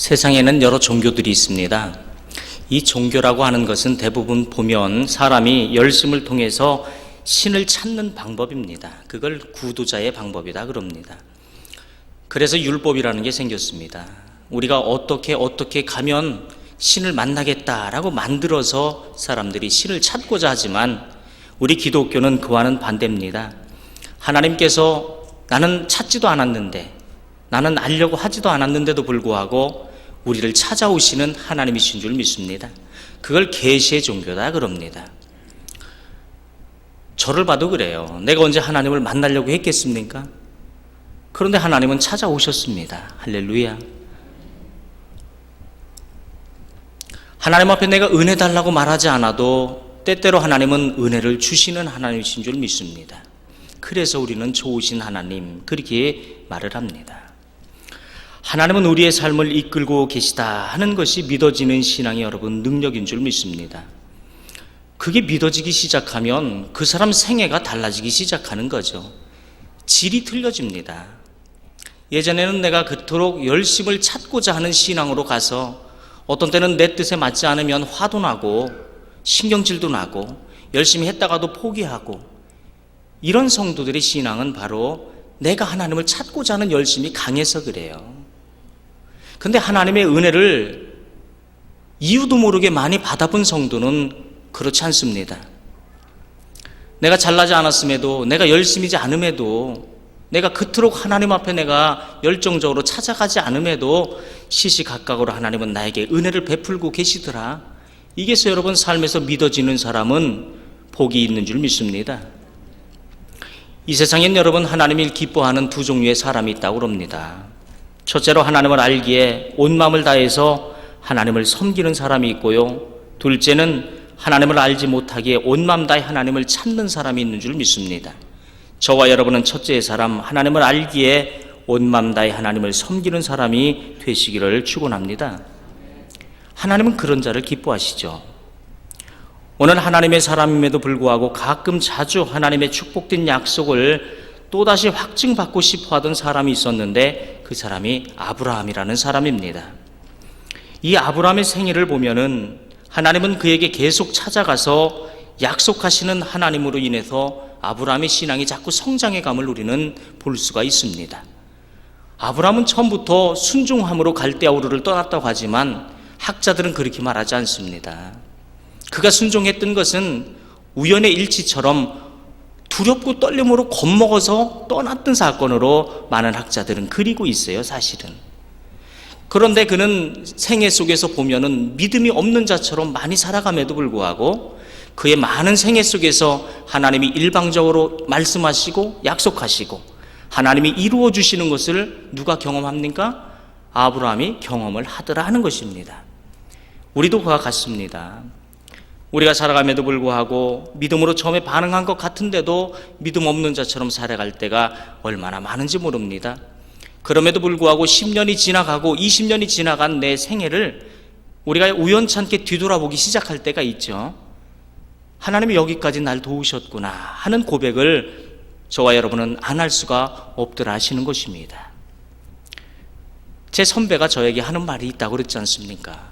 세상에는 여러 종교들이 있습니다. 이 종교라고 하는 것은 대부분 보면 사람이 열심을 통해서 신을 찾는 방법입니다. 그걸 구도자의 방법이다 그럽니다. 그래서 율법이라는 게 생겼습니다. 우리가 어떻게 가면 신을 만나겠다라고 만들어서 사람들이 신을 찾고자 하지만 우리 기독교는 그와는 반대입니다. 하나님께서 나는 찾지도 않았는데, 나는 알려고 하지도 않았는데도 불구하고 우리를 찾아오시는 하나님이신 줄 믿습니다. 그걸 계시의 종교다 그럽니다. 저를 봐도 그래요. 내가 언제 하나님을 만나려고 했겠습니까? 그런데 하나님은 찾아오셨습니다. 할렐루야. 하나님 앞에 내가 은혜 달라고 말하지 않아도 때때로 하나님은 은혜를 주시는 하나님이신 줄 믿습니다. 그래서 우리는 좋으신 하나님, 그렇게 말을 합니다. 하나님은 우리의 삶을 이끌고 계시다 하는 것이 믿어지는 신앙이 여러분 능력인 줄 믿습니다. 그게 믿어지기 시작하면 그 사람 생애가 달라지기 시작하는 거죠. 질이 틀려집니다. 예전에는 내가 그토록 열심을 찾고자 하는 신앙으로 가서 어떤 때는 내 뜻에 맞지 않으면 화도 나고 신경질도 나고 열심히 했다가도 포기하고, 이런 성도들의 신앙은 바로 내가 하나님을 찾고자 하는 열심이 강해서 그래요. 근데 하나님의 은혜를 이유도 모르게 많이 받아본 성도는 그렇지 않습니다. 내가 잘나지 않았음에도, 내가 열심히지 않음에도, 내가 그토록 하나님 앞에 내가 열정적으로 찾아가지 않음에도 시시각각으로 하나님은 나에게 은혜를 베풀고 계시더라. 이게서 여러분 삶에서 믿어지는 사람은 복이 있는 줄 믿습니다. 이 세상엔 여러분 하나님을 기뻐하는 두 종류의 사람이 있다고 그럽니다. 첫째로 하나님을 알기에 온 마음을 다해서 하나님을 섬기는 사람이 있고요, 둘째는 하나님을 알지 못하기에 온 마음 다해 하나님을 찾는 사람이 있는 줄 믿습니다. 저와 여러분은 첫째의 사람, 하나님을 알기에 온 마음 다해 하나님을 섬기는 사람이 되시기를 축원합니다. 하나님은 그런 자를 기뻐하시죠. 오늘 하나님의 사람임에도 불구하고 가끔 자주 하나님의 축복된 약속을 또다시 확증받고 싶어 하던 사람이 있었는데 그 사람이 아브라함이라는 사람입니다. 이 아브라함의 생애를 보면은 하나님은 그에게 계속 찾아가서 약속하시는 하나님으로 인해서 아브라함의 신앙이 자꾸 성장해감을 우리는 볼 수가 있습니다. 아브라함은 처음부터 순종함으로 갈대아우르를 떠났다고 하지만 학자들은 그렇게 말하지 않습니다. 그가 순종했던 것은 우연의 일치처럼 두렵고 떨림으로 겁먹어서 떠났던 사건으로 많은 학자들은 그리고 있어요, 사실은. 그런데 그는 생애 속에서 보면은 믿음이 없는 자처럼 많이 살아감에도 불구하고 그의 많은 생애 속에서 하나님이 일방적으로 말씀하시고 약속하시고 하나님이 이루어 주시는 것을 누가 경험합니까? 아브라함이 경험을 하더라 하는 것입니다. 우리도 그와 같습니다. 우리가 살아감에도 불구하고 믿음으로 처음에 반응한 것 같은데도 믿음 없는 자처럼 살아갈 때가 얼마나 많은지 모릅니다. 그럼에도 불구하고 10년이 지나가고 20년이 지나간 내 생애를 우리가 우연찮게 뒤돌아보기 시작할 때가 있죠. 하나님이 여기까지 날 도우셨구나 하는 고백을 저와 여러분은 안 할 수가 없더라 하시는 것입니다. 제 선배가 저에게 하는 말이 있다고 그랬지 않습니까?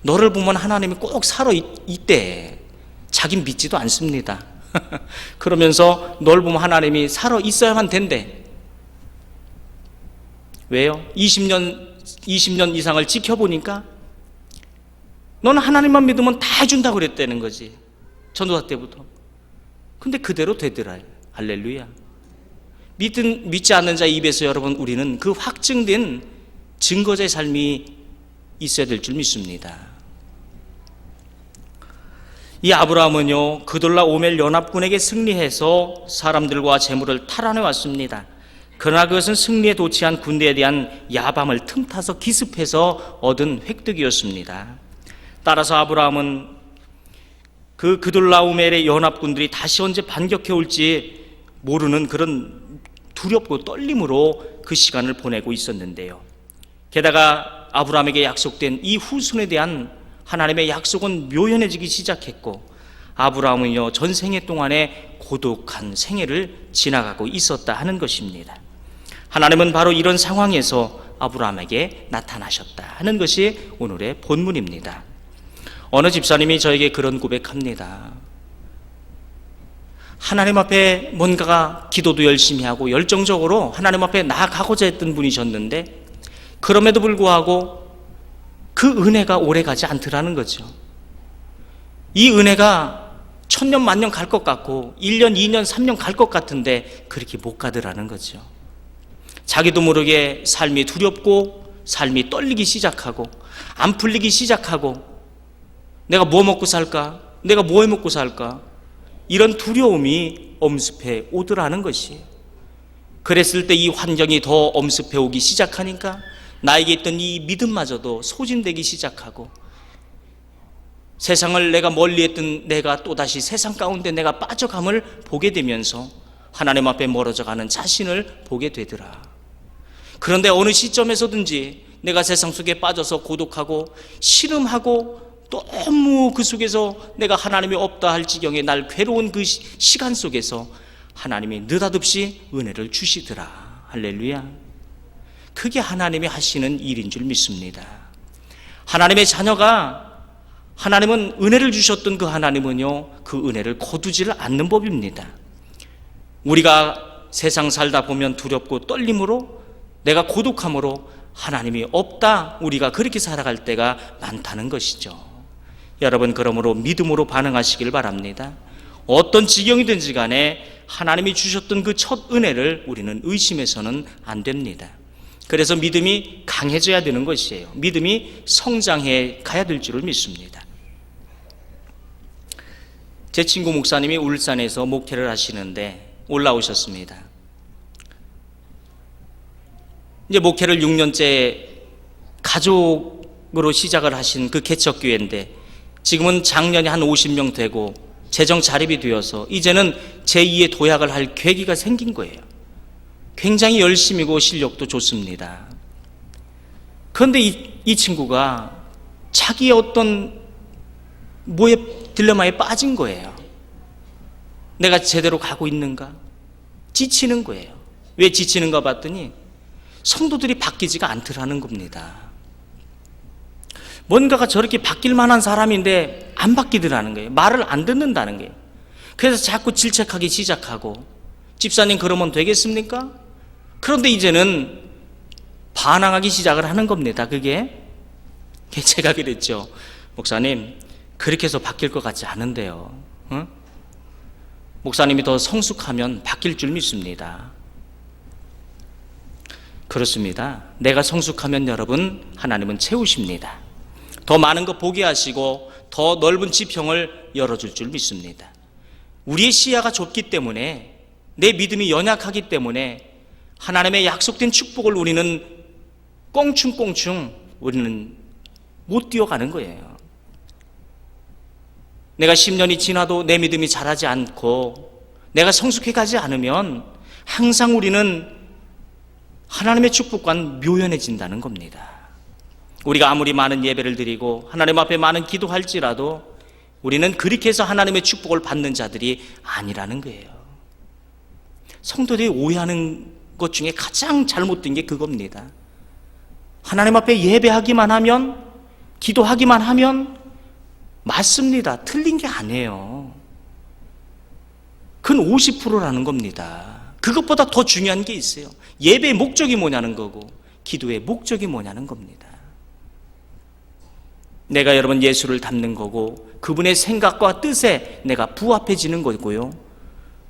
너를 보면 하나님이 꼭 살아있대. 자긴 믿지도 않습니다. 그러면서 널 보면 하나님이 살아있어야만 된대. 왜요? 20년 이상을 지켜보니까 너는 하나님만 믿으면 다 해준다고 그랬다는 거지. 전도사 때부터. 근데 그대로 되더라. 할렐루야. 믿지 않는 자의 입에서 여러분 우리는 그 확증된 증거자의 삶이 있어야 될 줄 믿습니다. 이 아브라함은요, 그돌라오멜 연합군에게 승리해서 사람들과 재물을 탈환해 왔습니다. 그러나 그것은 승리에 도취한 군대에 대한 야밤을 틈타서 기습해서 얻은 획득이었습니다. 따라서 아브라함은 그 그돌라오멜의 연합군들이 다시 언제 반격해 올지 모르는 그런 두렵고 떨림으로 그 시간을 보내고 있었는데요. 게다가 아브라함에게 약속된 이 후손에 대한 하나님의 약속은 묘연해지기 시작했고 아브라함은요 전생애 동안에 고독한 생애를 지나가고 있었다 하는 것입니다. 하나님은 바로 이런 상황에서 아브라함에게 나타나셨다 하는 것이 오늘의 본문입니다. 어느 집사님이 저에게 그런 고백합니다. 하나님 앞에 뭔가가 기도도 열심히 하고 열정적으로 하나님 앞에 나아가고자 했던 분이셨는데 그럼에도 불구하고 그 은혜가 오래가지 않더라는 거죠. 이 은혜가 1000년 만년 갈 것 같고 1년 2년 3년 갈 것 같은데 그렇게 못 가더라는 거죠. 자기도 모르게 삶이 두렵고 삶이 떨리기 시작하고 안 풀리기 시작하고 내가 뭐 먹고 살까? 내가 뭐 해 먹고 살까? 이런 두려움이 엄습해 오더라는 것이에요. 그랬을 때 이 환경이 더 엄습해 오기 시작하니까 나에게 있던 이 믿음마저도 소진되기 시작하고 세상을 내가 멀리했던 내가 또다시 세상 가운데 내가 빠져감을 보게 되면서 하나님 앞에 멀어져가는 자신을 보게 되더라. 그런데 어느 시점에서든지 내가 세상 속에 빠져서 고독하고 시름하고 너무 그 속에서 내가 하나님이 없다 할 지경에 날 괴로운 그 시간 속에서 하나님이 느닷없이 은혜를 주시더라. 할렐루야. 그게 하나님이 하시는 일인 줄 믿습니다. 하나님의 자녀가 하나님은 은혜를 주셨던 그 하나님은요, 그 은혜를 거두지를 않는 법입니다. 우리가 세상 살다 보면 두렵고 떨림으로 내가 고독함으로 하나님이 없다, 우리가 그렇게 살아갈 때가 많다는 것이죠. 여러분, 그러므로 믿음으로 반응하시길 바랍니다. 어떤 지경이든지 간에 하나님이 주셨던 그 첫 은혜를 우리는 의심해서는 안 됩니다. 그래서 믿음이 강해져야 되는 것이에요. 믿음이 성장해 가야 될 줄을 믿습니다. 제 친구 목사님이 울산에서 목회를 하시는데 올라오셨습니다. 이제 목회를 6년째 가족으로 시작을 하신 그 개척교회인데 지금은 장년이 한 50명 되고 재정 자립이 되어서 이제는 제2의 도약을 할 계기가 생긴 거예요. 굉장히 열심이고 실력도 좋습니다. 그런데 이 친구가 자기의 어떤 딜레마에 빠진 거예요. 내가 제대로 가고 있는가? 지치는 거예요. 왜 지치는가 봤더니 성도들이 바뀌지가 않더라는 겁니다. 뭔가가 저렇게 바뀔 만한 사람인데 안 바뀌더라는 거예요. 말을 안 듣는다는 거예요. 그래서 자꾸 질책하기 시작하고, 집사님 그러면 되겠습니까? 그런데 이제는 반항하기 시작을 하는 겁니다. 그게 제가 그랬죠. 목사님, 그렇게 해서 바뀔 것 같지 않은데요. 응? 목사님이 더 성숙하면 바뀔 줄 믿습니다. 그렇습니다. 내가 성숙하면 여러분, 하나님은 채우십니다. 더 많은 것 보게 하시고 더 넓은 지평을 열어줄 줄 믿습니다. 우리의 시야가 좁기 때문에, 내 믿음이 연약하기 때문에 하나님의 약속된 축복을 우리는 껑충껑충 우리는 못 뛰어가는 거예요. 내가 10년이 지나도 내 믿음이 자라지 않고 내가 성숙해 가지 않으면 항상 우리는 하나님의 축복과는 묘연해진다는 겁니다. 우리가 아무리 많은 예배를 드리고 하나님 앞에 많은 기도할지라도 우리는 그렇게 해서 하나님의 축복을 받는 자들이 아니라는 거예요. 성도들이 오해하는 것 중에 가장 잘못된 게 그겁니다. 하나님 앞에 예배하기만 하면, 기도하기만 하면 맞습니다. 틀린 게 아니에요. 그건 50%라는 겁니다. 그것보다 더 중요한 게 있어요. 예배의 목적이 뭐냐는 거고 기도의 목적이 뭐냐는 겁니다. 내가 여러분 예수를 닮는 거고 그분의 생각과 뜻에 내가 부합해지는 거고요,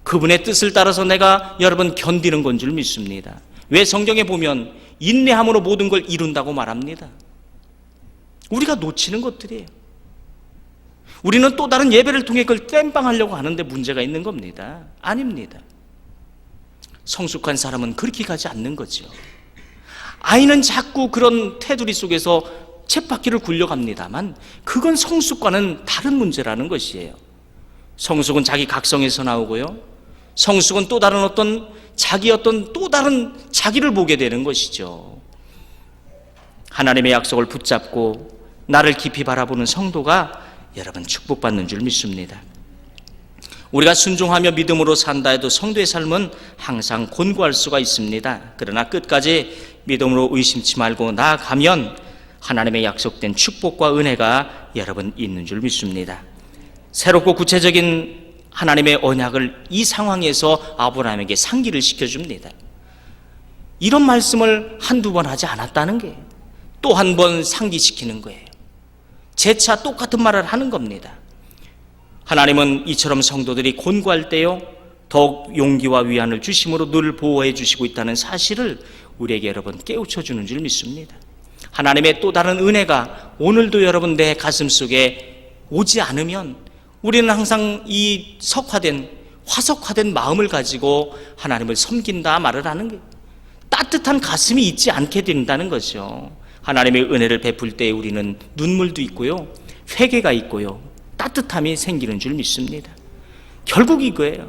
그분의 뜻을 따라서 내가 여러분 견디는 건 줄 믿습니다. 왜 성경에 보면 인내함으로 모든 걸 이룬다고 말합니다. 우리가 놓치는 것들이에요. 우리는 또 다른 예배를 통해 그걸 땜빵하려고 하는데 문제가 있는 겁니다. 아닙니다. 성숙한 사람은 그렇게 가지 않는 거죠. 아이는 자꾸 그런 테두리 속에서 쳇바퀴를 굴려갑니다만 그건 성숙과는 다른 문제라는 것이에요. 성숙은 자기 각성에서 나오고요, 성숙은 또 다른 또 다른 자기를 보게 되는 것이죠. 하나님의 약속을 붙잡고 나를 깊이 바라보는 성도가 여러분 축복받는 줄 믿습니다. 우리가 순종하며 믿음으로 산다 해도 성도의 삶은 항상 곤고할 수가 있습니다. 그러나 끝까지 믿음으로 의심치 말고 나아가면 하나님의 약속된 축복과 은혜가 여러분 있는 줄 믿습니다. 새롭고 구체적인 하나님의 언약을 이 상황에서 아브라함에게 상기를 시켜줍니다. 이런 말씀을 한두 번 하지 않았다는 거예요. 또 한 번 상기시키는 거예요. 재차 똑같은 말을 하는 겁니다. 하나님은 이처럼 성도들이 곤고할 때요 더욱 용기와 위안을 주심으로 늘 보호해 주시고 있다는 사실을 우리에게 여러분 깨우쳐 주는 줄 믿습니다. 하나님의 또 다른 은혜가 오늘도 여러분 내 가슴 속에 오지 않으면 우리는 항상 이 화석화된 마음을 가지고 하나님을 섬긴다 말을 하는 거예요. 따뜻한 가슴이 있지 않게 된다는 거죠. 하나님의 은혜를 베풀 때 우리는 눈물도 있고요, 회개가 있고요, 따뜻함이 생기는 줄 믿습니다. 결국 이거예요.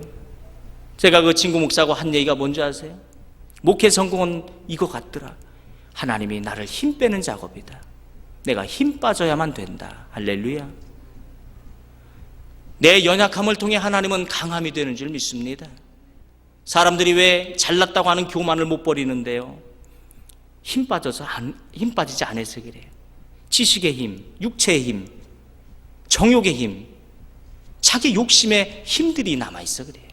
제가 그 친구 목사하고 한 얘기가 뭔지 아세요? 목회 성공은 이거 같더라. 하나님이 나를 힘 빼는 작업이다. 내가 힘 빠져야만 된다. 할렐루야. 내 연약함을 통해 하나님은 강함이 되는 줄 믿습니다. 사람들이 왜 잘났다고 하는 교만을 못 버리는데요? 힘 빠지지 않아서 그래요. 지식의 힘, 육체의 힘, 정욕의 힘, 자기 욕심의 힘들이 남아있어 그래요.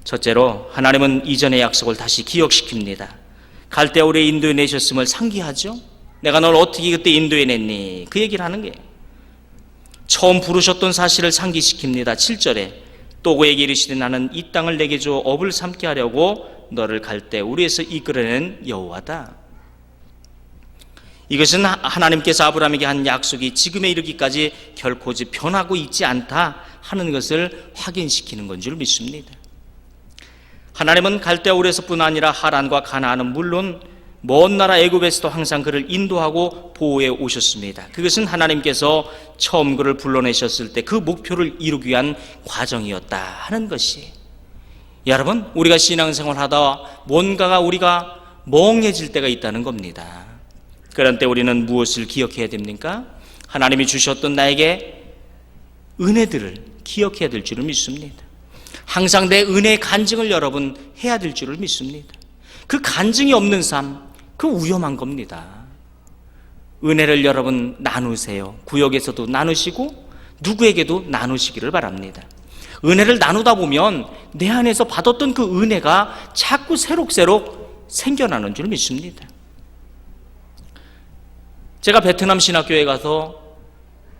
첫째로 하나님은 이전의 약속을 다시 기억시킵니다. 갈대아 우리를 인도해 내셨음을 상기하죠. 내가 널 어떻게 그때 인도해 냈니? 그 얘기를 하는 거예요. 처음 부르셨던 사실을 상기시킵니다. 7절에 또 그에게 이르시되 나는 이 땅을 내게 줘 업을 삼게 하려고 너를 갈대아 우리에서 이끌어낸 여호와다. 이것은 하나님께서 아브라함에게 한 약속이 지금에 이르기까지 결코 변하고 있지 않다 하는 것을 확인시키는 건 줄 믿습니다. 하나님은 갈대아 우르에서뿐 아니라 하란과 가나안은 물론 먼 나라 애굽에서도 항상 그를 인도하고 보호해 오셨습니다. 그것은 하나님께서 처음 그를 불러내셨을 때 그 목표를 이루기 위한 과정이었다 하는 것이, 여러분 우리가 신앙생활 하다 뭔가가 우리가 멍해질 때가 있다는 겁니다. 그런 때 우리는 무엇을 기억해야 됩니까? 하나님이 주셨던 나에게 은혜들을 기억해야 될 줄을 믿습니다. 항상 내 은혜의 간증을 여러분 해야 될 줄을 믿습니다. 그 간증이 없는 삶, 그 위험한 겁니다. 은혜를 여러분 나누세요. 구역에서도 나누시고 누구에게도 나누시기를 바랍니다. 은혜를 나누다 보면 내 안에서 받았던 그 은혜가 자꾸 새록새록 생겨나는 줄 믿습니다. 제가 베트남 신학교에 가서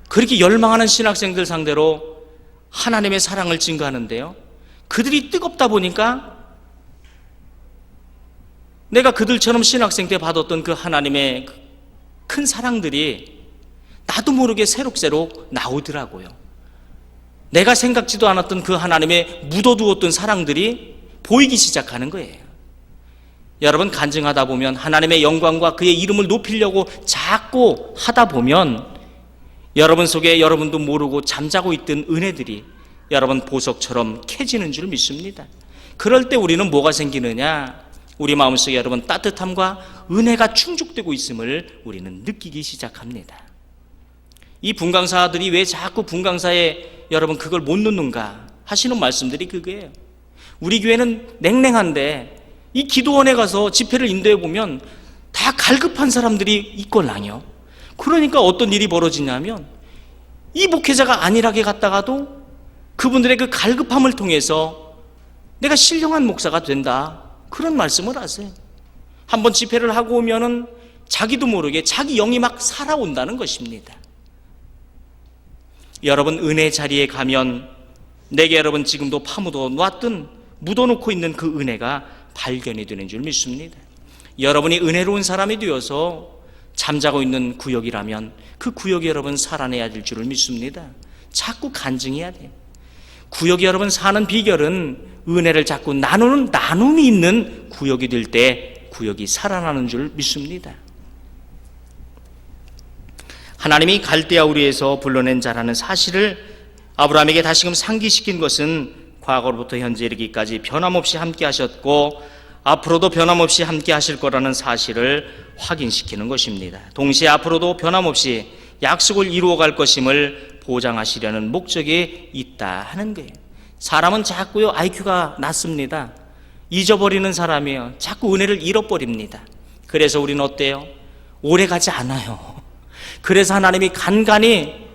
그렇게 열망하는 신학생들 상대로 하나님의 사랑을 증거하는데요, 그들이 뜨겁다 보니까 내가 그들처럼 신학생 때 받았던 그 하나님의 큰 사랑들이 나도 모르게 새록새록 나오더라고요. 내가 생각지도 않았던 그 하나님의 묻어두었던 사랑들이 보이기 시작하는 거예요. 여러분 간증하다 보면 하나님의 영광과 그의 이름을 높이려고 자꾸 하다 보면 여러분 속에 여러분도 모르고 잠자고 있던 은혜들이 여러분 보석처럼 캐지는 줄 믿습니다. 그럴 때 우리는 뭐가 생기느냐? 우리 마음속에 여러분 따뜻함과 은혜가 충족되고 있음을 우리는 느끼기 시작합니다. 이 분강사들이 왜 자꾸 분강사에 여러분 그걸 못 넣는가 하시는 말씀들이 그거예요. 우리 교회는 냉랭한데 이 기도원에 가서 집회를 인도해 보면 다 갈급한 사람들이 있걸랑요. 그러니까 어떤 일이 벌어지냐면 이 목회자가 안일하게 갔다가도 그분들의 그 갈급함을 통해서 내가 신령한 목사가 된다, 그런 말씀을 하세요. 한번 집회를 하고 오면은 자기도 모르게 자기 영이 막 살아온다는 것입니다. 여러분 은혜 자리에 가면 내게 여러분 지금도 파묻어 놨던 묻어놓고 있는 그 은혜가 발견이 되는 줄 믿습니다. 여러분이 은혜로운 사람이 되어서 잠자고 있는 구역이라면 그 구역이 여러분 살아내야 될 줄을 믿습니다. 자꾸 간증해야 돼요. 구역이 여러분 사는 비결은 은혜를 자꾸 나누는 나눔이 있는 구역이 될 때 구역이 살아나는 줄 믿습니다. 하나님이 갈대아 우르에서 불러낸 자라는 사실을 아브라함에게 다시금 상기시킨 것은 과거로부터 현재 이르기까지 변함없이 함께 하셨고 앞으로도 변함없이 함께 하실 거라는 사실을 확인시키는 것입니다. 동시에 앞으로도 변함없이 약속을 이루어갈 것임을 보장하시려는 목적이 있다 하는 거예요. 사람은 자꾸요 IQ가 낮습니다. 잊어버리는 사람이에요. 자꾸 은혜를 잃어버립니다. 그래서 우리는 어때요? 오래가지 않아요. 그래서 하나님이 간간히,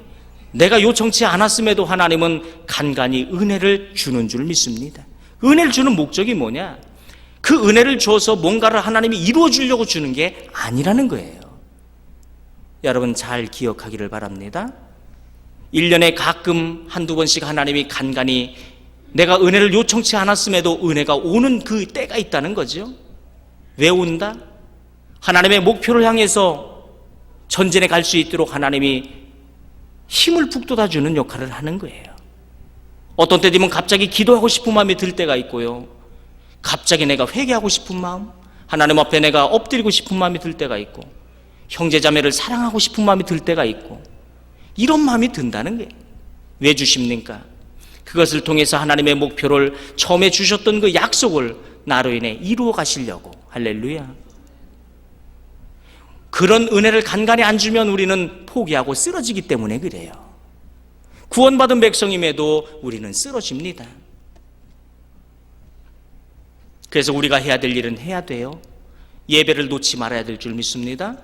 내가 요청치 않았음에도 하나님은 간간히 은혜를 주는 줄 믿습니다. 은혜를 주는 목적이 뭐냐? 그 은혜를 줘서 뭔가를 하나님이 이루어 주려고 주는 게 아니라는 거예요. 여러분 잘 기억하기를 바랍니다. 1년에 가끔 한두 번씩 하나님이 간간히 내가 은혜를 요청치 않았음에도 은혜가 오는 그 때가 있다는 거죠. 왜 온다? 하나님의 목표를 향해서 전진해 갈 수 있도록 하나님이 힘을 북돋아주는 역할을 하는 거예요. 어떤 때 되면 갑자기 기도하고 싶은 마음이 들 때가 있고요, 갑자기 내가 회개하고 싶은 마음, 하나님 앞에 내가 엎드리고 싶은 마음이 들 때가 있고, 형제자매를 사랑하고 싶은 마음이 들 때가 있고, 이런 마음이 든다는 거예요. 왜 주십니까? 그것을 통해서 하나님의 목표를, 처음에 주셨던 그 약속을 나로 인해 이루어 가시려고. 할렐루야. 그런 은혜를 간간히 안 주면 우리는 포기하고 쓰러지기 때문에 그래요. 구원받은 백성임에도 우리는 쓰러집니다. 그래서 우리가 해야 될 일은 해야 돼요. 예배를 놓지 말아야 될 줄 믿습니다.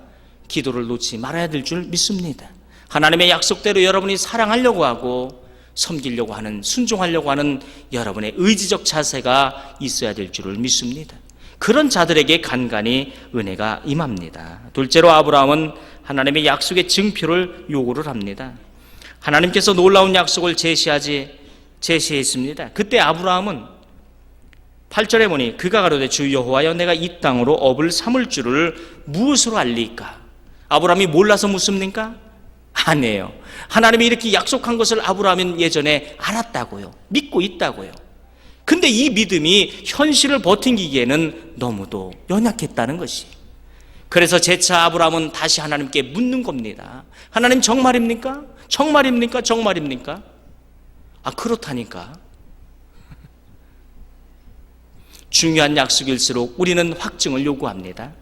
기도를 놓지 말아야 될 줄 믿습니다. 하나님의 약속대로 여러분이 사랑하려고 하고 섬기려고 하는, 순종하려고 하는 여러분의 의지적 자세가 있어야 될 줄을 믿습니다. 그런 자들에게 간간히 은혜가 임합니다. 둘째로 아브라함은 하나님의 약속의 증표를 요구를 합니다. 하나님께서 놀라운 약속을 제시했습니다. 그때 아브라함은 8절에 보니 그가 가로되 주 여호와여 내가 이 땅으로 업을 삼을 줄을 무엇으로 알리까? 아브라함이 몰라서 묻습니까? 아니에요. 하나님이 이렇게 약속한 것을 아브라함은 예전에 알았다고요. 믿고 있다고요. 근데 이 믿음이 현실을 버팅기기에는 너무도 연약했다는 것이. 그래서 재차 아브라함은 다시 하나님께 묻는 겁니다. 하나님 정말입니까? 정말입니까? 정말입니까? 아, 그렇다니까. 중요한 약속일수록 우리는 확증을 요구합니다.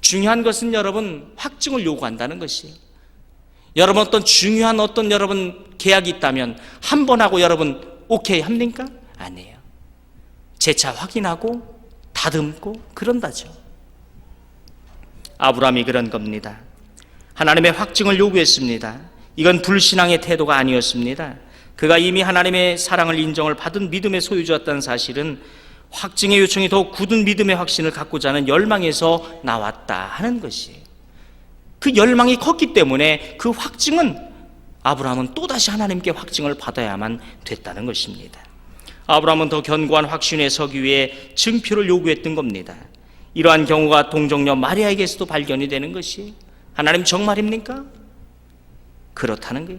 중요한 것은 여러분 확증을 요구한다는 것이에요. 여러분 중요한 여러분 계약이 있다면 한 번 하고 여러분 오케이 합니까? 아니에요. 재차 확인하고 다듬고 그런다죠. 아브라함이 그런 겁니다. 하나님의 확증을 요구했습니다. 이건 불신앙의 태도가 아니었습니다. 그가 이미 하나님의 사랑을 인정을 받은 믿음의 소유자였다는 사실은 확증의 요청이 더욱 굳은 믿음의 확신을 갖고자 하는 열망에서 나왔다 하는 것이에요. 그 열망이 컸기 때문에 그 확증은, 아브라함은 또다시 하나님께 확증을 받아야만 됐다는 것입니다. 아브라함은 더 견고한 확신에 서기 위해 증표를 요구했던 겁니다. 이러한 경우가 동정녀 마리아에게서도 발견이 되는 것이, 하나님 정말입니까? 그렇다는 거예요.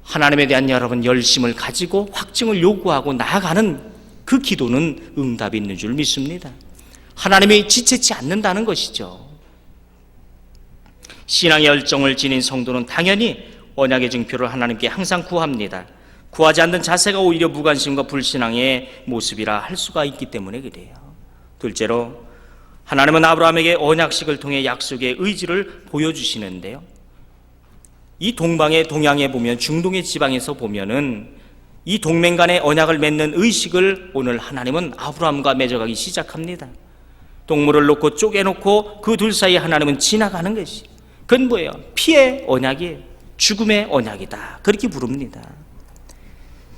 하나님에 대한 여러분 열심을 가지고 확증을 요구하고 나아가는 그 기도는 응답이 있는 줄 믿습니다. 하나님이 지체치 않는다는 것이죠. 신앙의 열정을 지닌 성도는 당연히 언약의 증표를 하나님께 항상 구합니다. 구하지 않는 자세가 오히려 무관심과 불신앙의 모습이라 할 수가 있기 때문에 그래요. 둘째로 하나님은 아브라함에게 언약식을 통해 약속의 의지를 보여주시는데요, 이 동양에 보면, 중동의 지방에서 보면은 이 동맹 간의 언약을 맺는 의식을 오늘 하나님은 아브라함과 맺어가기 시작합니다. 동물을 놓고 쪼개놓고 그 둘 사이에 하나님은 지나가는 것이, 그건 뭐예요? 피의 언약이에요. 죽음의 언약이다, 그렇게 부릅니다.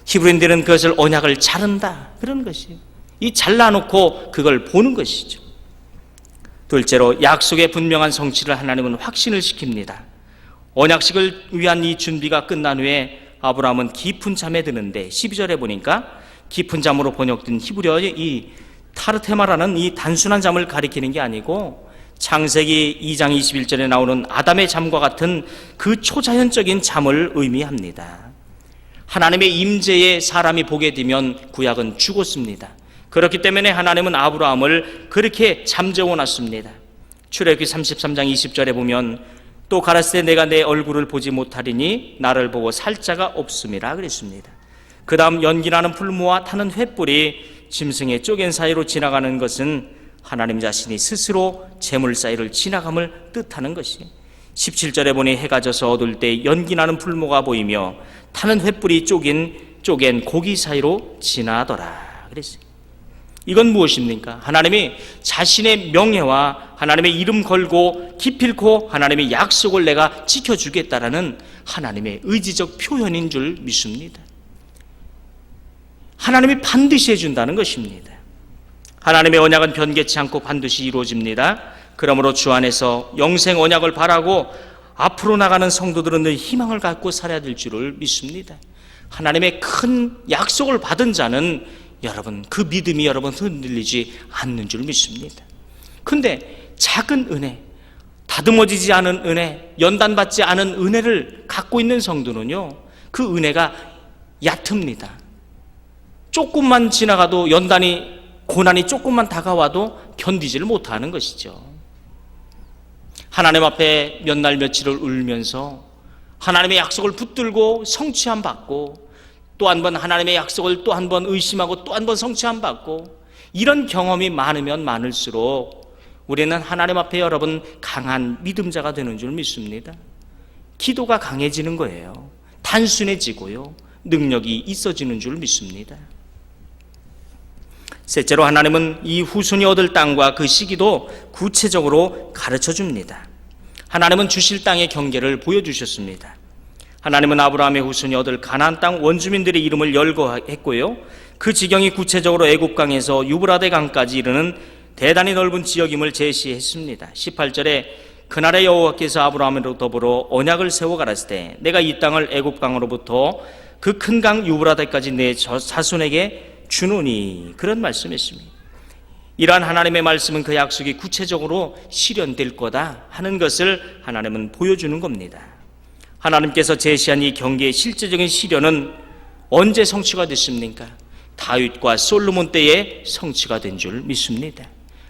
히브리인들은 그것을 언약을 자른다, 그런 것이에요. 이 잘라놓고 그걸 보는 것이죠. 둘째로 약속의 분명한 성취를 하나님은 확신을 시킵니다. 언약식을 위한 이 준비가 끝난 후에 아브라함은 깊은 잠에 드는데, 12절에 보니까 깊은 잠으로 번역된 히브리어의 이 타르테마라는 이 단순한 잠을 가리키는 게 아니고 창세기 2장 21절에 나오는 아담의 잠과 같은 그 초자연적인 잠을 의미합니다. 하나님의 임재에 사람이 보게 되면 구약은 죽었습니다. 그렇기 때문에 하나님은 아브라함을 그렇게 잠재워 놨습니다. 출애굽기 33장 20절에 보면 또 가라사대 내가 내 얼굴을 보지 못하리니 나를 보고 살 자가 없음이라 그랬습니다. 그 다음 연기나는 풀무와 타는 횃불이 짐승의 쪼갠 사이로 지나가는 것은 하나님 자신이 스스로 재물 사이를 지나감을 뜻하는 것이, 17절에 보니 해가 져서 어두울 때 연기나는 풀무가 보이며 타는 횃불이 쪼갠 쪼갠 고기 사이로 지나더라 그랬어요. 이건 무엇입니까? 하나님이 자신의 명예와 하나님의 이름 걸고 기필코 하나님의 약속을 내가 지켜주겠다라는 하나님의 의지적 표현인 줄 믿습니다. 하나님이 반드시 해준다는 것입니다. 하나님의 언약은 변개치 않고 반드시 이루어집니다. 그러므로 주 안에서 영생 언약을 바라고 앞으로 나가는 성도들은 늘 희망을 갖고 살아야 될 줄을 믿습니다. 하나님의 큰 약속을 받은 자는 여러분 그 믿음이 여러분 흔들리지 않는 줄 믿습니다. 근데 작은 은혜, 다듬어지지 않은 은혜, 연단받지 않은 은혜를 갖고 있는 성도는요, 그 은혜가 얕습니다. 조금만 지나가도 연단이, 고난이 조금만 다가와도 견디지를 못하는 것이죠. 하나님 앞에 몇 날 며칠을 울면서 하나님의 약속을 붙들고 성취함 받고 또 한 번 하나님의 약속을 또 한 번 의심하고 또 한 번 성취함 받고 이런 경험이 많으면 많을수록 우리는 하나님 앞에 여러분 강한 믿음자가 되는 줄 믿습니다. 기도가 강해지는 거예요. 단순해지고요. 능력이 있어지는 줄 믿습니다. 셋째로 하나님은 이 후손이 얻을 땅과 그 시기도 구체적으로 가르쳐 줍니다. 하나님은 주실 땅의 경계를 보여주셨습니다. 하나님은 아브라함의 후손이 얻을 가나안 땅 원주민들의 이름을 열거했고요. 그 지경이 구체적으로 애굽강에서 유브라데 강까지 이르는 대단히 넓은 지역임을 제시했습니다. 18절에 그날의 여호와께서 아브라함으로 더불어 언약을 세워 가라사대 때 내가 이 땅을 애굽강으로부터 그 큰 강 유브라데까지 내 자손에게 주노니 그런 말씀이었습니다. 이러한 하나님의 말씀은 그 약속이 구체적으로 실현될 거다 하는 것을 하나님은 보여주는 겁니다. 하나님께서 제시한 이 경계의 실제적인 실현은 언제 성취가 됐습니까? 다윗과 솔로몬 때에 성취가 된 줄 믿습니다.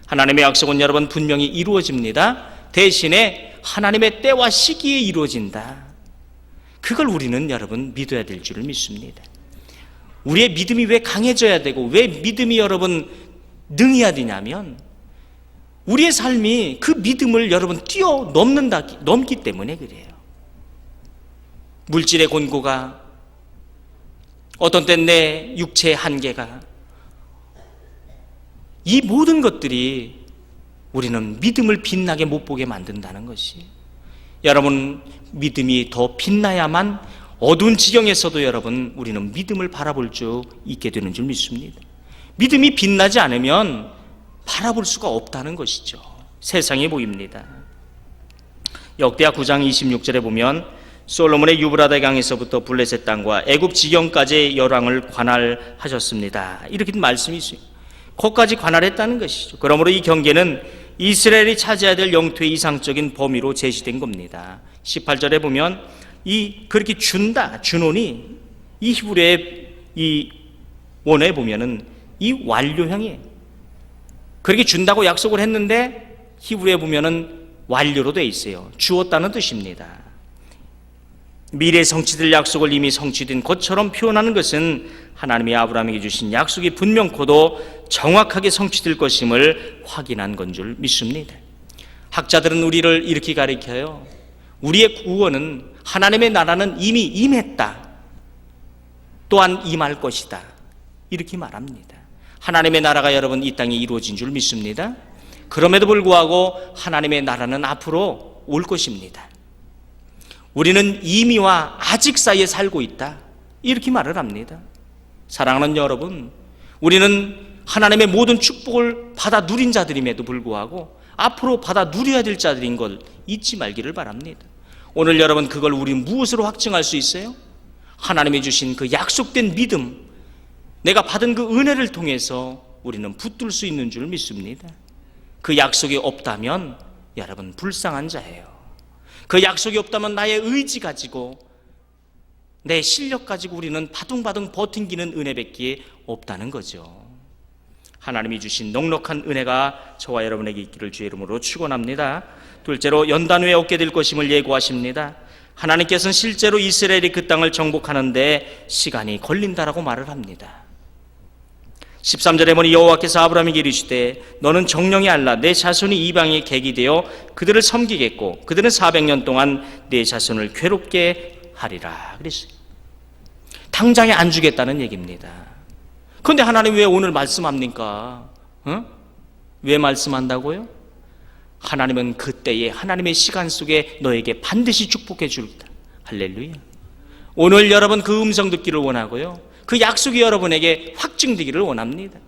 하나님의 약속은 여러분 분명히 이루어집니다. 대신에 하나님의 때와 시기에 이루어진다. 그걸 우리는 여러분 믿어야 될 줄 믿습니다. 우리의 믿음이 왜 강해져야 되고 왜 믿음이 여러분 능해야 되냐면 우리의 삶이 그 믿음을 여러분 넘기 때문에 그래요. 물질의 곤고가, 어떤 땐 내 육체의 한계가, 이 모든 것들이 우리는 믿음을 빛나게 못 보게 만든다는 것이, 여러분 믿음이 더 빛나야만 어두운 지경에서도 여러분 우리는 믿음을 바라볼 수 있게 되는 줄 믿습니다. 믿음이 빛나지 않으면 바라볼 수가 없다는 것이죠. 세상이 보입니다. 역대하 9장 26절에 보면 솔로몬의 유브라데 강에서부터 블레셋 땅과 애굽 지경까지의 열왕을 관할하셨습니다. 이렇게 말씀이 있어요. 거기까지 관할했다는 것이죠. 그러므로 이 경계는 이스라엘이 차지해야 될 영토의 이상적인 범위로 제시된 겁니다. 18절에 보면 그렇게 준온이 이 히브리의 이 원어에 보면은 이 완료형이에요. 그렇게 준다고 약속을 했는데 히브리에 보면은 완료로 돼 있어요. 주었다는 뜻입니다. 미래에 성취될 약속을 이미 성취된 것처럼 표현하는 것은 하나님이 아브라함에게 주신 약속이 분명코도 정확하게 성취될 것임을 확인한 건 줄 믿습니다. 학자들은 우리를 이렇게 가르쳐요. 우리의 구원은 하나님의 나라는 이미 임했다. 또한 임할 것이다. 이렇게 말합니다. 하나님의 나라가 여러분 이 땅에 이루어진 줄 믿습니다. 그럼에도 불구하고 하나님의 나라는 앞으로 올 것입니다. 우리는 이미와 아직 사이에 살고 있다. 이렇게 말을 합니다. 사랑하는 여러분, 우리는 하나님의 모든 축복을 받아 누린 자들임에도 불구하고 앞으로 받아 누려야 될 자들인 걸 잊지 말기를 바랍니다. 오늘 여러분 그걸 우리 무엇으로 확증할 수 있어요? 하나님이 주신 그 약속된 믿음, 내가 받은 그 은혜를 통해서 우리는 붙들 수 있는 줄 믿습니다. 그 약속이 없다면 여러분 불쌍한 자예요. 그 약속이 없다면 나의 의지 가지고 내 실력 가지고 우리는 바둥바둥 버팅기는 은혜밖에 없다는 거죠. 하나님이 주신 넉넉한 은혜가 저와 여러분에게 있기를 주의 이름으로 축원합니다. 둘째로 연단 후에 얻게 될 것임을 예고하십니다. 하나님께서는 실제로 이스라엘이 그 땅을 정복하는데 시간이 걸린다라고 말을 합니다. 13절에 보니 여호와께서 아브라함에게 이르시되 너는 정령이 알라 내 자손이 이방의 객이 되어 그들을 섬기겠고 그들은 400년 동안 내 자손을 괴롭게 하리라 그랬어요. 당장에 안 주겠다는 얘기입니다. 그런데 하나님 왜 오늘 말씀합니까? 왜 말씀한다고요? 하나님은 그때에 하나님의 시간 속에 너에게 반드시 축복해 줄다. 할렐루야. 오늘 여러분 그 음성 듣기를 원하고요, 그 약속이 여러분에게 확증되기를 원합니다.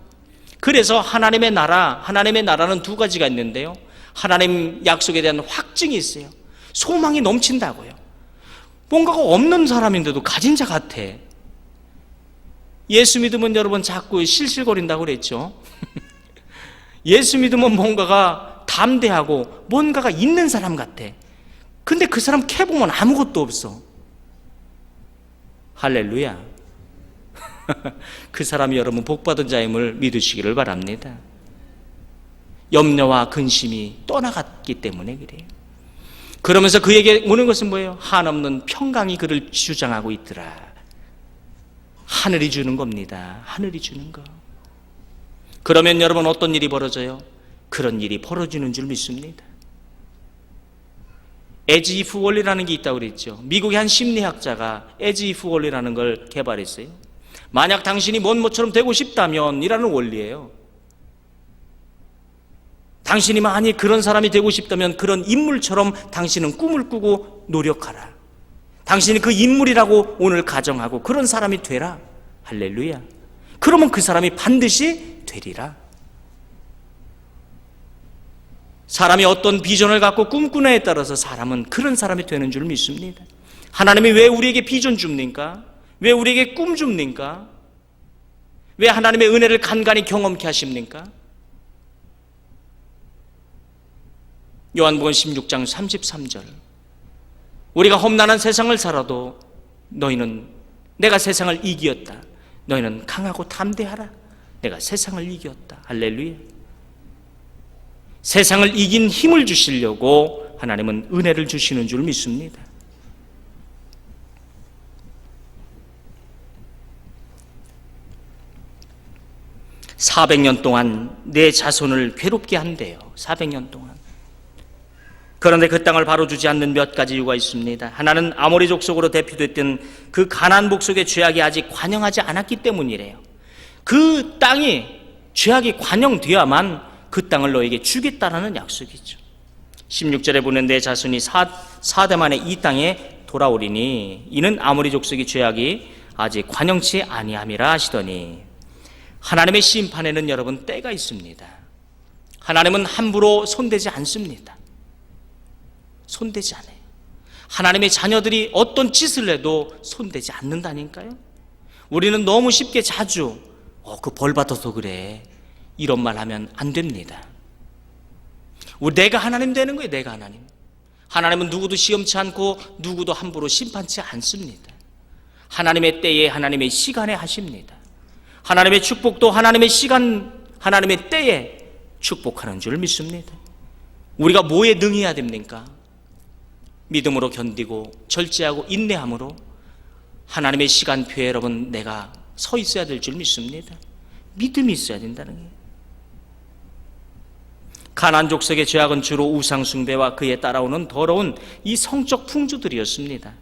그래서 하나님의 나라는 두 가지가 있는데요, 하나님 약속에 대한 확증이 있어요. 소망이 넘친다고요. 뭔가가 없는 사람인데도 가진 자 같아. 예수 믿으면 여러분 자꾸 실실거린다고 그랬죠. 예수 믿으면 뭔가가 담대하고 뭔가가 있는 사람 같아. 근데 그 사람 캐보면 아무것도 없어. 할렐루야. 그 사람이 여러분 복받은 자임을 믿으시기를 바랍니다. 염려와 근심이 떠나갔기 때문에 그래요. 그러면서 그에게 오는 것은 뭐예요? 한없는 평강이 그를 주장하고 있더라. 하늘이 주는 겁니다. 하늘이 주는 거. 그러면 여러분 어떤 일이 벌어져요? 그런 일이 벌어지는 줄 믿습니다. as if 원리라는 게 있다고 그랬죠. 미국의 한 심리학자가 as if 원리라는 걸 개발했어요. 만약 당신이 뭐처럼 되고 싶다면 이라는 원리예요. 당신이 만약 그런 사람이 되고 싶다면 그런 인물처럼 당신은 꿈을 꾸고 노력하라. 당신이 그 인물이라고 오늘 가정하고 그런 사람이 되라. 할렐루야. 그러면 그 사람이 반드시 되리라. 사람이 어떤 비전을 갖고 꿈꾸느냐에 따라서 사람은 그런 사람이 되는 줄 믿습니다. 하나님이 왜 우리에게 비전 줍니까? 왜 우리에게 꿈 줍니까? 왜 하나님의 은혜를 간간히 경험케 하십니까? 요한복음 16장 33절, 우리가 험난한 세상을 살아도 너희는, 내가 세상을 이기었다. 너희는 강하고 담대하라. 내가 세상을 이겼다. 할렐루야. 세상을 이긴 힘을 주시려고 하나님은 은혜를 주시는 줄 믿습니다. (400년) 동안 내 자손을 괴롭게 한대요. 400년 동안. 그런데 그 땅을 바로 주지 않는 몇 가지 이유가 있습니다. 하나는 아모리 족속으로 대표됐던 그 가나안 복속의 죄악이 아직 관영하지 않았기 때문이래요. 그 땅이 죄악이 관영되어야만 그 땅을 너에게 주겠다라는 약속이죠. 16절에 보는 내 자손이 4대 만에 이 땅에 돌아오리니 이는 아모리 족속의 죄악이 아직 관영치 아니함이라 하시더니, 하나님의 심판에는 여러분 때가 있습니다. 하나님은 함부로 손대지 않습니다. 손대지 않아요. 하나님의 자녀들이 어떤 짓을 해도 손대지 않는다니까요. 우리는 너무 쉽게 자주 그 벌 받아서 그래 이런 말 하면 안 됩니다. 내가 하나님 되는 거예요. 내가 하나님. 하나님은 누구도 시험치 않고 누구도 함부로 심판치 않습니다. 하나님의 때에 하나님의 시간에 하십니다. 하나님의 축복도 하나님의 시간, 하나님의 때에 축복하는 줄 믿습니다. 우리가 뭐에 능해야 됩니까? 믿음으로 견디고 절제하고 인내함으로 하나님의 시간표에 여러분 내가 서 있어야 될 줄 믿습니다. 믿음이 있어야 된다는 거예요. 가나안 족속의 죄악은 주로 우상 숭배와 그에 따라오는 더러운 이 성적 풍조들이었습니다.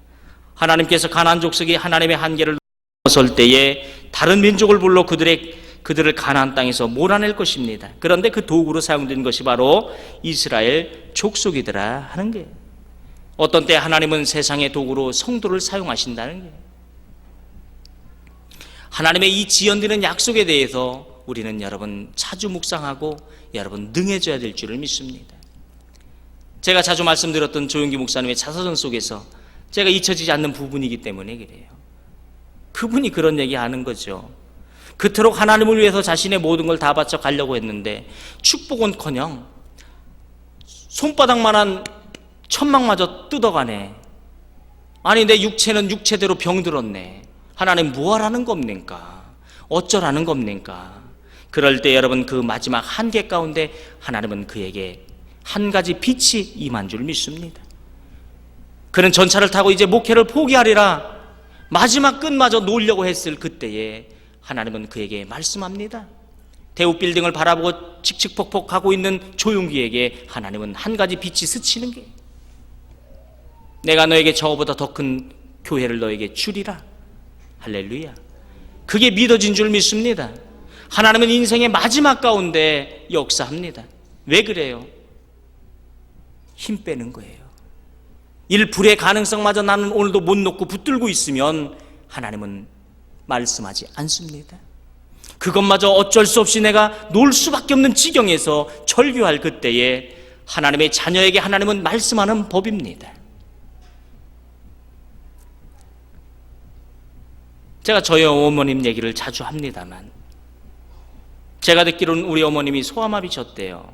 하나님께서 가나안 족속이 하나님의 한계를 넘어설 때에 다른 민족을 불러 그들을 가나안 땅에서 몰아낼 것입니다. 그런데 그 도구로 사용된 것이 바로 이스라엘 족속이더라 하는 거예요. 어떤 때 하나님은 세상의 도구로 성도를 사용하신다는 거예요. 하나님의 이 지연되는 약속에 대해서 우리는 여러분 자주 묵상하고 여러분 능해져야 될 줄을 믿습니다. 제가 자주 말씀드렸던 조용기 목사님의 자서전 속에서 제가 잊혀지지 않는 부분이기 때문에 그래요. 그분이 그런 얘기하는 거죠. 그토록 하나님을 위해서 자신의 모든 걸 다 바쳐 가려고 했는데 축복은커녕 손바닥만한 천막마저 뜯어가네. 아니 내 육체는 육체대로 병들었네. 하나님 뭐하라는 겁니까? 어쩌라는 겁니까? 그럴 때 여러분 그 마지막 한계 가운데 하나님은 그에게 한 가지 빛이 임한 줄 믿습니다. 그는 전차를 타고 이제 목회를 포기하리라 마지막 끝마저 놓으려고 했을 그때에 하나님은 그에게 말씀합니다. 대우 빌딩을 바라보고 칙칙폭폭하고 있는 조용기에게 하나님은 한 가지 빛이 스치는 게, 내가 너에게 저보다 더 큰 교회를 너에게 주리라. 할렐루야. 그게 믿어진 줄 믿습니다. 하나님은 인생의 마지막 가운데 역사합니다. 왜 그래요? 힘 빼는 거예요. 일불의 가능성마저 나는 오늘도 못 놓고 붙들고 있으면 하나님은 말씀하지 않습니다. 그것마저 어쩔 수 없이 내가 놓을 수밖에 없는 지경에서 절규할 그때에 하나님의 자녀에게 하나님은 말씀하는 법입니다. 제가 저희 어머님 얘기를 자주 합니다만, 제가 듣기로는 우리 어머님이 소아마비셨대요.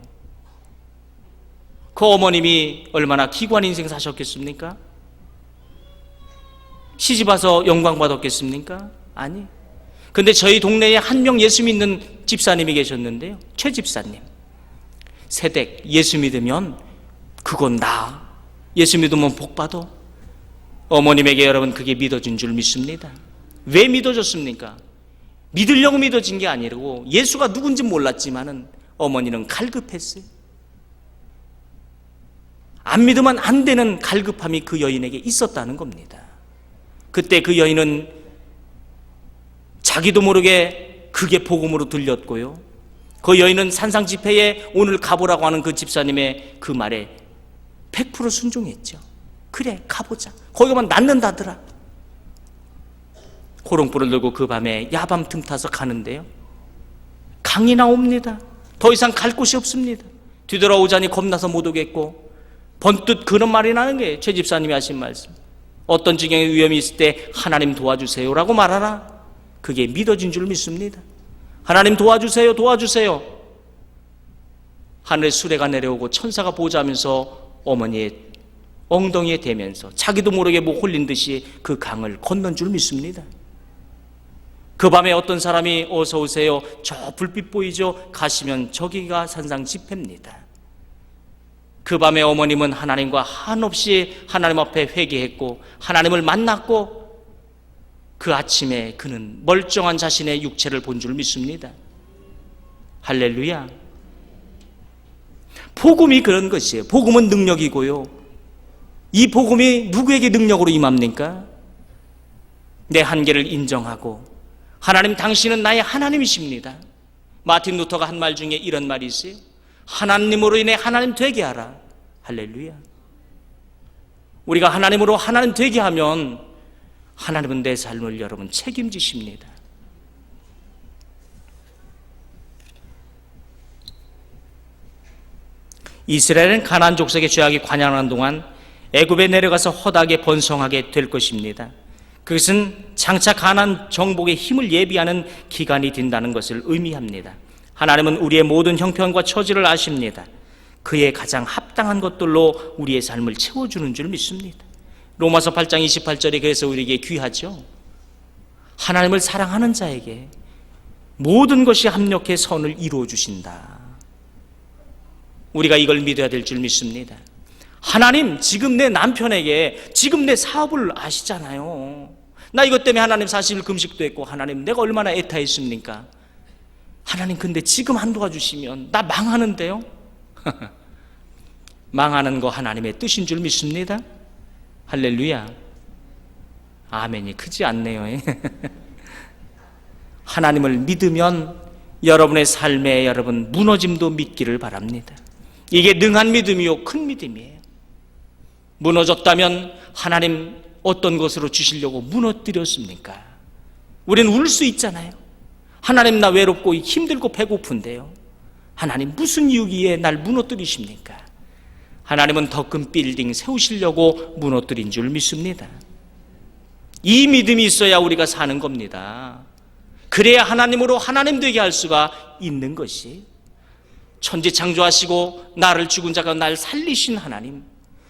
그 어머님이 얼마나 기구한 인생 사셨겠습니까? 시집와서 영광 받았겠습니까? 아니. 근데 저희 동네에 한 명 예수 믿는 집사님이 계셨는데요, 최 집사님. 세댁 예수 믿으면 그건 나, 예수 믿으면 복 받아. 어머님에게 여러분 그게 믿어진 줄 믿습니다. 왜 믿어졌습니까? 믿으려고 믿어진 게 아니고 예수가 누군지 몰랐지만은 어머니는 갈급했어요. 안 믿으면 안 되는 갈급함이 그 여인에게 있었다는 겁니다. 그때 그 여인은 자기도 모르게 그게 복음으로 들렸고요, 그 여인은 산상 집회에 오늘 가보라고 하는 그 집사님의 그 말에 100% 순종했죠. 그래, 가보자. 거기 가면 낫는다더라. 호롱불을 들고 그 밤에 야밤 틈타서 가는데요, 강이 나옵니다. 더 이상 갈 곳이 없습니다. 뒤돌아오자니 겁나서 못 오겠고, 번뜩 그런 말이 나는 거예요. 최 집사님이 하신 말씀, 어떤 지경의 위험이 있을 때 하나님 도와주세요 라고 말하라. 그게 믿어진 줄 믿습니다. 하나님 도와주세요, 도와주세요. 하늘에 수레가 내려오고 천사가 보자면서 어머니의 엉덩이에 대면서 자기도 모르게 뭐 홀린 듯이 그 강을 건넌 줄 믿습니다. 그 밤에 어떤 사람이 어서 오세요, 저 불빛 보이죠? 가시면 저기가 산상 집회입니다. 그 밤에 어머님은 하나님과 한없이 하나님 앞에 회개했고 하나님을 만났고, 그 아침에 그는 멀쩡한 자신의 육체를 본 줄 믿습니다. 할렐루야. 복음이 그런 것이에요. 복음은 능력이고요, 이 복음이 누구에게 능력으로 임합니까? 내 한계를 인정하고 하나님 당신은 나의 하나님이십니다. 마틴 루터가 한 말 중에 이런 말이 있어요. 하나님으로 인해 하나님 되게 하라. 할렐루야. 우리가 하나님으로 하나님 되게 하면 하나님은 내 삶을 여러분 책임지십니다. 이스라엘은 가나안 족속의 죄악이 관영하는 동안 애굽에 내려가서 허다하게 번성하게 될 것입니다. 그것은 장차 가나안 정복의 힘을 예비하는 기간이 된다는 것을 의미합니다. 하나님은 우리의 모든 형편과 처지를 아십니다. 그의 가장 합당한 것들로 우리의 삶을 채워주는 줄 믿습니다. 로마서 8장 28절에 그래서 우리에게 귀하죠. 하나님을 사랑하는 자에게 모든 것이 합력해 선을 이루어 주신다. 우리가 이걸 믿어야 될 줄 믿습니다. 하나님, 지금 내 남편에게 지금 내 사업을 아시잖아요. 나 이것 때문에 하나님 40일 금식도 했고, 하나님 내가 얼마나 애타했습니까? 하나님 근데 지금 안 도와주시면 나 망하는데요. 망하는 거 하나님의 뜻인 줄 믿습니다. 할렐루야. 아멘이 크지 않네요. 하나님을 믿으면 여러분의 삶에 여러분 무너짐도 믿기를 바랍니다. 이게 능한 믿음이요, 큰 믿음이에요. 무너졌다면 하나님 어떤 것으로 주시려고 무너뜨렸습니까? 우리는 울 수 있잖아요. 하나님 나 외롭고 힘들고 배고픈데요, 하나님 무슨 이유기에 날 무너뜨리십니까? 하나님은 더 큰 빌딩 세우시려고 무너뜨린 줄 믿습니다. 이 믿음이 있어야 우리가 사는 겁니다. 그래야 하나님으로 하나님 되게 할 수가 있는 것이, 천지 창조하시고 나를 죽은 자가 날 살리신 하나님,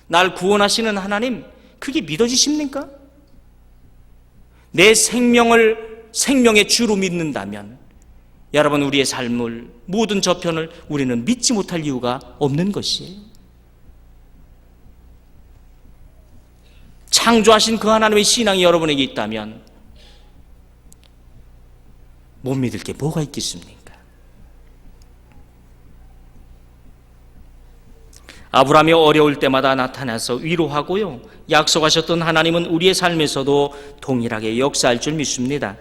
날 구원하시는 하나님, 그게 믿어지십니까? 내 생명의 주로 믿는다면 여러분 우리의 삶을, 모든 저편을 우리는 믿지 못할 이유가 없는 것이에요. 창조하신 그 하나님의 신앙이 여러분에게 있다면 못 믿을 게 뭐가 있겠습니까? 아브라함이 어려울 때마다 나타나서 위로하고요, 약속하셨던 하나님은 우리의 삶에서도 동일하게 역사할 줄 믿습니다.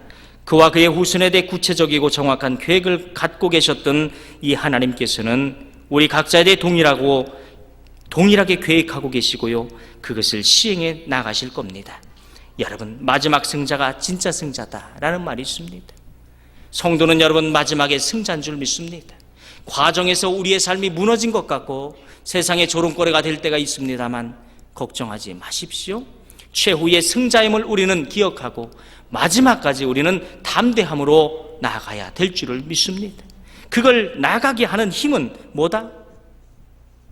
그와 그의 후손에 대해 구체적이고 정확한 계획을 갖고 계셨던 이 하나님께서는 우리 각자에 대해 동일하게 계획하고 계시고요, 그것을 시행해 나가실 겁니다. 여러분, 마지막 승자가 진짜 승자다라는 말이 있습니다. 성도는 여러분 마지막에 승자인 줄 믿습니다. 과정에서 우리의 삶이 무너진 것 같고 세상의 조롱거리가 될 때가 있습니다만 걱정하지 마십시오. 최후의 승자임을 우리는 기억하고 마지막까지 우리는 담대함으로 나아가야 될 줄을 믿습니다. 그걸 나가게 하는 힘은 뭐다?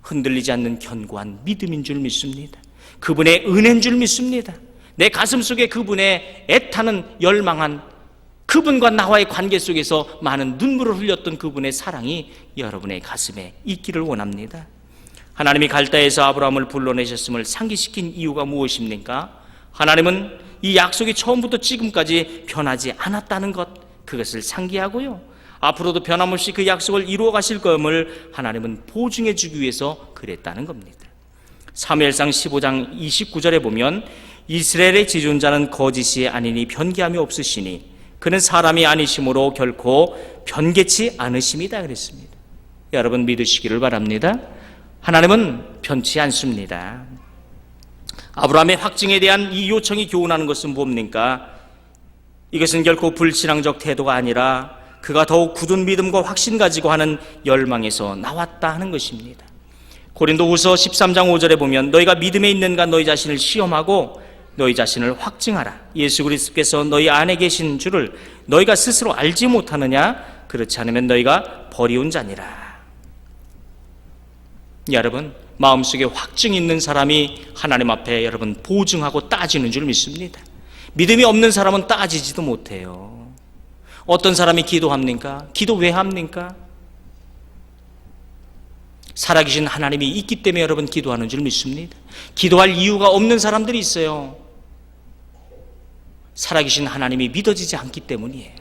흔들리지 않는 견고한 믿음인 줄 믿습니다. 그분의 은혜인 줄 믿습니다. 내 가슴 속에 그분의 애타는 열망한, 그분과 나와의 관계 속에서 많은 눈물을 흘렸던 그분의 사랑이 여러분의 가슴에 있기를 원합니다. 하나님이 갈대에서 아브라함을 불러내셨음을 상기시킨 이유가 무엇입니까? 하나님은 이 약속이 처음부터 지금까지 변하지 않았다는 것, 그것을 상기하고요, 앞으로도 변함없이 그 약속을 이루어 가실 것임을 하나님은 보증해 주기 위해서 그랬다는 겁니다. 사무엘상 15장 29절에 보면 이스라엘의 지존자는 거짓이 아니니 변개함이 없으시니 그는 사람이 아니심으로 결코 변개치 않으심이다 그랬습니다. 여러분 믿으시기를 바랍니다. 하나님은 변치 않습니다. 아브라함의 확증에 대한 이 요청이 교훈하는 것은 뭡니까? 이것은 결코 불신앙적 태도가 아니라 그가 더욱 굳은 믿음과 확신 가지고 하는 열망에서 나왔다 하는 것입니다. 고린도후서 13장 5절에 보면 너희가 믿음에 있는가 너희 자신을 시험하고 너희 자신을 확증하라. 예수 그리스도께서 너희 안에 계신 줄을 너희가 스스로 알지 못하느냐? 그렇지 않으면 너희가 버리운 자니라. 여러분, 마음속에 확증이 있는 사람이 하나님 앞에 여러분 보증하고 따지는 줄 믿습니다. 믿음이 없는 사람은 따지지도 못해요. 어떤 사람이 기도합니까? 기도 왜 합니까? 살아계신 하나님이 있기 때문에 여러분 기도하는 줄 믿습니다. 기도할 이유가 없는 사람들이 있어요. 살아계신 하나님이 믿어지지 않기 때문이에요.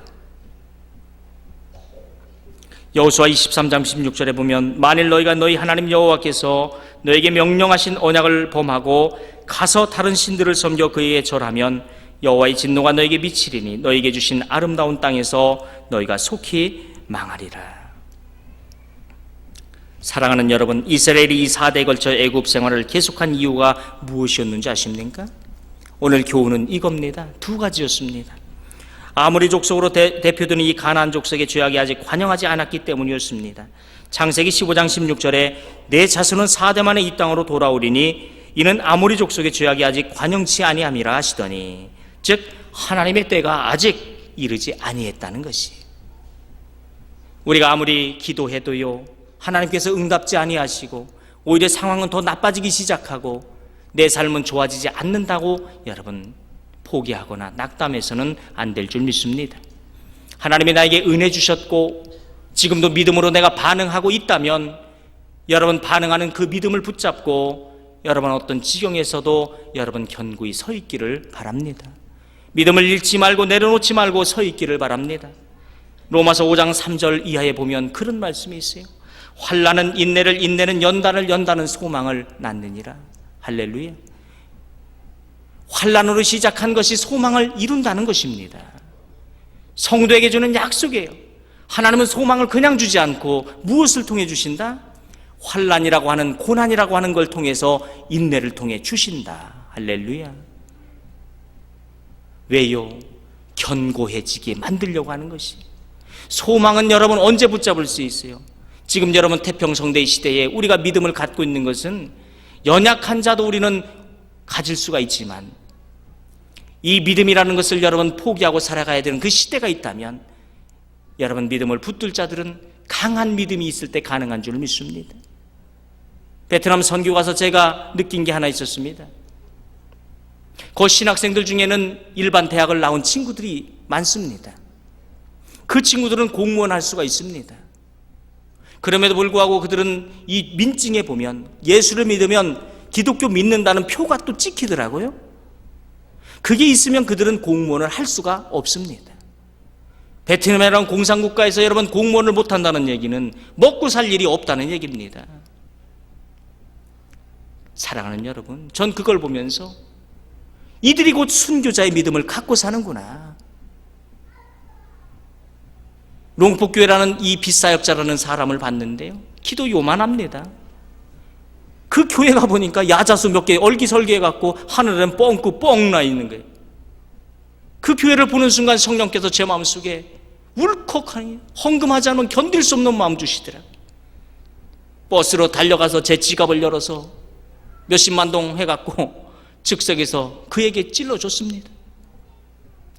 여호수아 23장 16절에 보면 만일 너희가 너희 하나님 여호와께서 너에게 명령하신 언약을 범하고 가서 다른 신들을 섬겨 그에게 절하면 여호와의 진노가 너에게 미치리니 너에게 주신 아름다운 땅에서 너희가 속히 망하리라. 사랑하는 여러분, 이스라엘이 이 4대에 걸쳐 애굽 생활을 계속한 이유가 무엇이었는지 아십니까? 오늘 교훈은 이겁니다. 두 가지였습니다. 아모리 족속으로 대표되는 이 가나안 족속의 죄악이 아직 관영하지 않았기 때문이었습니다. 창세기 15장 16절에 내 자손은 4대 만에 이 땅으로 돌아오리니 이는 아모리 족속의 죄악이 아직 관영치 아니함이라 하시더니, 즉 하나님의 때가 아직 이르지 아니했다는 것이. 우리가 아무리 기도해도요 하나님께서 응답지 아니하시고 오히려 상황은 더 나빠지기 시작하고 내 삶은 좋아지지 않는다고 여러분 포기하거나 낙담해서는 안 될 줄 믿습니다. 하나님이 나에게 은혜 주셨고 지금도 믿음으로 내가 반응하고 있다면 여러분 반응하는 그 믿음을 붙잡고 여러분 어떤 지경에서도 여러분 견고히 서 있기를 바랍니다. 믿음을 잃지 말고 내려놓지 말고 서 있기를 바랍니다. 로마서 5장 3절 이하에 보면 그런 말씀이 있어요. 환난은 인내를, 인내는 연단을, 연단은 소망을 낳느니라. 할렐루야. 환난으로 시작한 것이 소망을 이룬다는 것입니다. 성도에게 주는 약속이에요. 하나님은 소망을 그냥 주지 않고 무엇을 통해 주신다? 환난이라고 하는, 고난이라고 하는 걸 통해서 인내를 통해 주신다. 할렐루야. 왜요? 견고해지게 만들려고 하는 것이. 소망은 여러분 언제 붙잡을 수 있어요? 지금 여러분 태평성대 시대에 우리가 믿음을 갖고 있는 것은 연약한 자도 우리는 가질 수가 있지만 이 믿음이라는 것을 여러분 포기하고 살아가야 되는 그 시대가 있다면 여러분 믿음을 붙들 자들은 강한 믿음이 있을 때 가능한 줄 믿습니다. 베트남 선교 가서 제가 느낀 게 하나 있었습니다. 그 신학생들 중에는 일반 대학을 나온 친구들이 많습니다. 그 친구들은 공무원 할 수가 있습니다. 그럼에도 불구하고 그들은 이 민증에 보면 예수를 믿으면 기독교 믿는다는 표가 또 찍히더라고요. 그게 있으면 그들은 공무원을 할 수가 없습니다. 베트남이라는 공산국가에서 여러분 공무원을 못한다는 얘기는 먹고 살 일이 없다는 얘기입니다. 사랑하는 여러분, 전 그걸 보면서 이들이 곧 순교자의 믿음을 갖고 사는구나. 롱포교회라는 이 빗사역자라는 사람을 봤는데요, 키도 요만합니다. 그 교회 가보니까 야자수 몇 개 얼기설기해갖고 하늘엔 뻥긋 뻥 나 있는 거예요. 그 교회를 보는 순간 성령께서 제 마음속에 울컥하니 헌금하지 않으면 견딜 수 없는 마음 주시더라. 버스로 달려가서 제 지갑을 열어서 몇십만 동 해갖고 즉석에서 그에게 찔러줬습니다.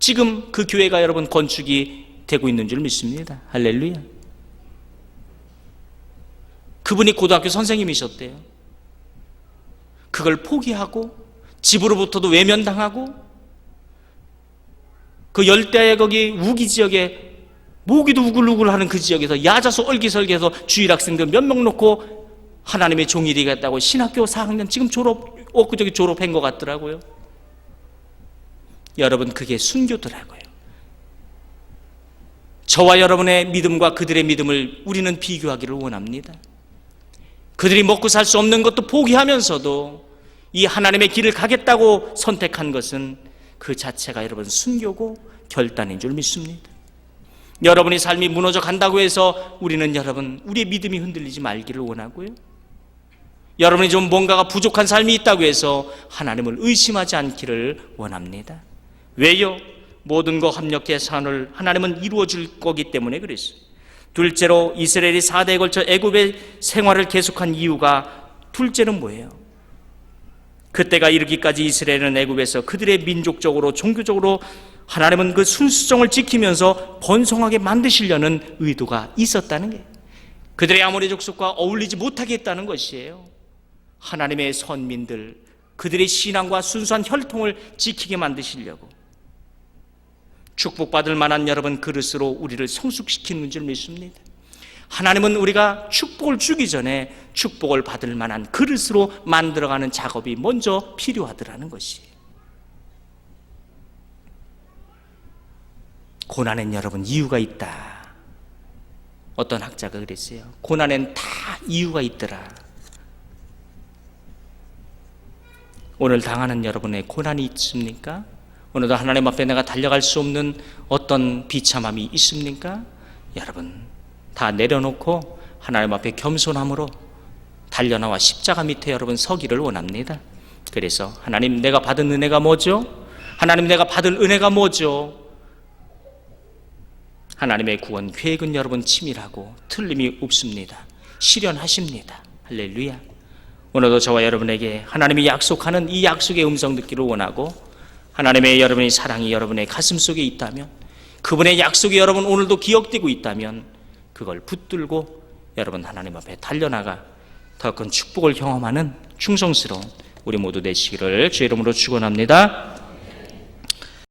지금 그 교회가 여러분 건축이 되고 있는 줄 믿습니다. 할렐루야. 그분이 고등학교 선생님이셨대요. 그걸 포기하고 집으로부터도 외면당하고 그 열대의 거기 우기 지역에 모기도 우글우글하는 그 지역에서 야자수 얼기설기해서 주일 학생들 몇 명 놓고 하나님의 종이 되겠다고 신학교 4학년 지금 엊그저께 졸업한 것 같더라고요. 여러분, 그게 순교더라고요. 저와 여러분의 믿음과 그들의 믿음을 우리는 비교하기를 원합니다. 그들이 먹고 살 수 없는 것도 포기하면서도 이 하나님의 길을 가겠다고 선택한 것은 그 자체가 여러분 순교고 결단인 줄 믿습니다. 여러분의 삶이 무너져 간다고 해서 우리는 여러분 우리의 믿음이 흔들리지 말기를 원하고요, 여러분이 좀 뭔가가 부족한 삶이 있다고 해서 하나님을 의심하지 않기를 원합니다. 왜요? 모든 거 합력해서 하나님은 이루어 줄 거기 때문에 그랬어요. 둘째로 이스라엘이 4대에 걸쳐 애굽의 생활을 계속한 이유가 둘째는 뭐예요? 그때가 이르기까지 이스라엘은 애굽에서 그들의 민족적으로 종교적으로 하나님은 그 순수성을 지키면서 번성하게 만드시려는 의도가 있었다는 거예요. 그들의 아모리 족속과 어울리지 못하게 했다는 것이에요. 하나님의 선민들, 그들의 신앙과 순수한 혈통을 지키게 만드시려고 축복받을 만한 여러분 그릇으로 우리를 성숙시키는 줄 믿습니다. 하나님은 우리가 축복을 주기 전에 축복을 받을 만한 그릇으로 만들어가는 작업이 먼저 필요하더라는 것이에요. 고난엔 여러분 이유가 있다. 어떤 학자가 그랬어요. 고난엔 다 이유가 있더라. 오늘 당하는 여러분의 고난이 있습니까? 오늘도 하나님 앞에 내가 달려갈 수 없는 어떤 비참함이 있습니까? 여러분 다 내려놓고 하나님 앞에 겸손함으로 달려나와 십자가 밑에 여러분 서기를 원합니다. 그래서 하나님, 내가 받은 은혜가 뭐죠? 하나님, 내가 받은 은혜가 뭐죠? 하나님의 구원 계획은 여러분 치밀하고 틀림이 없습니다. 실현하십니다. 할렐루야. 오늘도 저와 여러분에게 하나님이 약속하는 이 약속의 음성 듣기를 원하고, 하나님의 여러분의 사랑이 여러분의 가슴 속에 있다면, 그분의 약속이 여러분 오늘도 기억되고 있다면 그걸 붙들고 여러분 하나님 앞에 달려나가 더 큰 축복을 경험하는 충성스러운 우리 모두 되시기를 주의 이름으로 축원합니다.